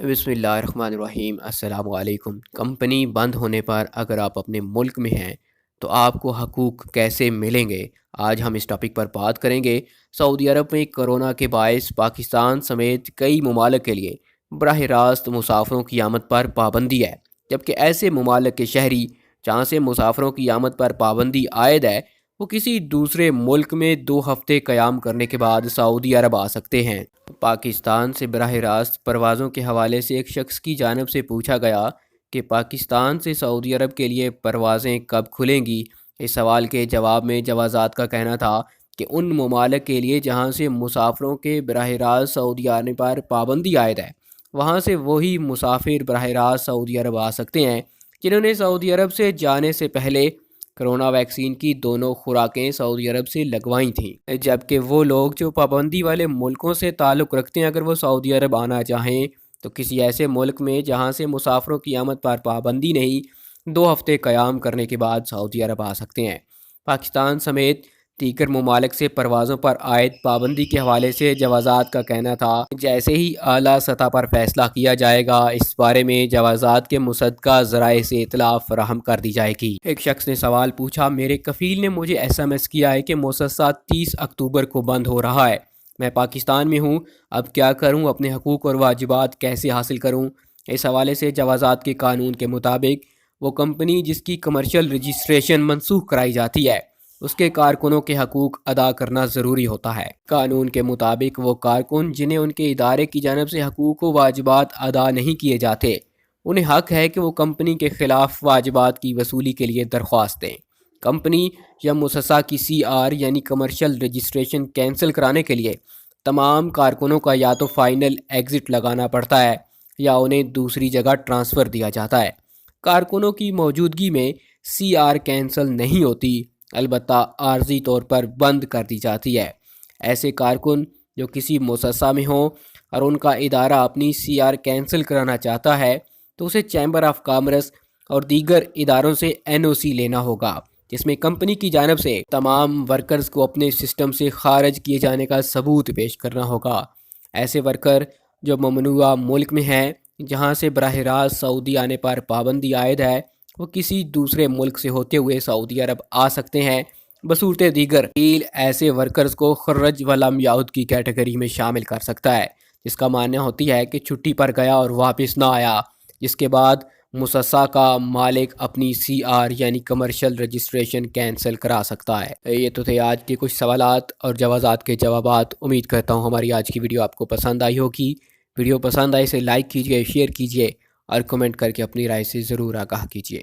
बिस्मिल्लाहिर्रहमानिर्रहीम। अस्सलाम वालेकुम। कंपनी बंद होने पर अगर आप अपने मुल्क में हैं तो आपको हकूक़ कैसे मिलेंगे, आज हम इस टॉपिक पर बात करेंगे। सऊदी अरब में कोरोना के बायस पाकिस्तान समेत कई ममालिक के लिए बराह रास्त मुसाफिरों की आमद पर पाबंदी है, जबकि ऐसे ममालिक के शहरी जहाँ से मुसाफिरों की आमद पर पाबंदी आयद है वो किसी दूसरे मुल्क में 2 हफ्ते क़याम करने के बाद सऊदी अरब आ सकते हैं। पाकिस्तान से बराह रास्त परवाज़ों के हवाले से एक शख्स की जानिब से पूछा गया कि पाकिस्तान से सऊदी अरब के लिए परवाज़ें कब खुलेंगी। इस सवाल के जवाब में जवाज़ात का कहना था कि उन ममालिक के लिए जहाँ से मुसाफिरों के बराह रास्त सऊदी आने पर पाबंदी आयद है, वहाँ से वही मुसाफिर बराह रास्त सऊदी अरब आ सकते हैं जिन्होंने सऊदी अरब से जाने से पहले कोरोना वैक्सीन की दोनों खुराकें सऊदी अरब से लगवाई थीं, जबकि वो लोग जो पाबंदी वाले मुल्कों से ताल्लुक़ रखते हैं अगर वो सऊदी अरब आना चाहें तो किसी ऐसे मुल्क में जहाँ से मुसाफिरों की आमद पर पाबंदी नहीं, 2 हफ्ते क़याम करने के बाद सऊदी अरब आ सकते हैं। पाकिस्तान समेत दीगर ममालिक से परवाज़ों पर आयद पाबंदी के हवाले से जवाज़ात का कहना था जैसे ही आला सतह पर फैसला किया जाएगा इस बारे में जवाज़ात के मुसद्दक़ा ज़राए से इत्तला फराहम कर दी जाएगी। एक शख्स ने सवाल पूछा, मेरे कफ़ील ने मुझे SMS किया है कि मुअस्ससा 30 अक्टूबर को बंद हो रहा है, मैं पाकिस्तान में हूँ, अब क्या करूँ, अपने हकूक़ और वाजिबात कैसे हासिल करूँ। इस हवाले से जवाज़ात के कानून के मुताबिक वो कंपनी जिसकी कमर्शियल रजिस्ट्रेशन मनसूख कराई जाती है उसके कारकुनों के हकूक़ अदा करना ज़रूरी होता है। कानून के मुताबिक वो कारकुन जिन्हें उनके इदारे की जानिब से हकूक़ व वाजिबात अदा नहीं किए जाते उन्हें हक़ है कि वो कंपनी के ख़िलाफ़ वाजिबात की वसूली के लिए दरख्वास्त दें। कंपनी या मुअस्ससा की CR यानी कमर्शियल रजिस्ट्रेशन कैंसिल कराने के लिए तमाम कारकुनों का या तो फ़ाइनल एग्ज़िट लगाना पड़ता है या उन्हें दूसरी जगह ट्रांसफ़र दिया जाता है। कारकुनों की मौजूदगी में CR कैंसिल नहीं होती, अलबत्ता आर्जी तौर पर बंद कर दी जाती है। ऐसे कारकुन जो किसी मुअस्ससा में हों और उनका इदारा अपनी CR कैंसिल कराना चाहता है तो उसे चैम्बर ऑफ कॉमर्स और दीगर इदारों से NOC लेना होगा, जिसमें कंपनी की जानिब से तमाम वर्कर्स को अपने सिस्टम से खारिज किए जाने का सबूत पेश करना होगा। ऐसे वर्कर जो ममनुआ मुल्क में हैं जहाँ से बराह रास्त सऊदी आने पर पाबंदी आयद है वो किसी दूसरे मुल्क से होते हुए सऊदी अरब आ सकते हैं। बसूरत दीगर ऐसे वर्कर्स को खर्रज व लम याउद की कैटेगरी में शामिल कर सकता है, जिसका मानना होती है कि छुट्टी पर गया और वापस ना आया, जिसके बाद मुअस्ससा का मालिक अपनी CR यानी कमर्शियल रजिस्ट्रेशन कैंसिल करा सकता है। ये तो थे आज के कुछ सवालात और जवाज़ात के जवाबात। उम्मीद करता हूँ हमारी आज की वीडियो आपको पसंद आई होगी। वीडियो पसंद आए इसे लाइक कीजिए, शेयर कीजिए और कमेंट करके अपनी राय से ज़रूर आगाह कीजिए।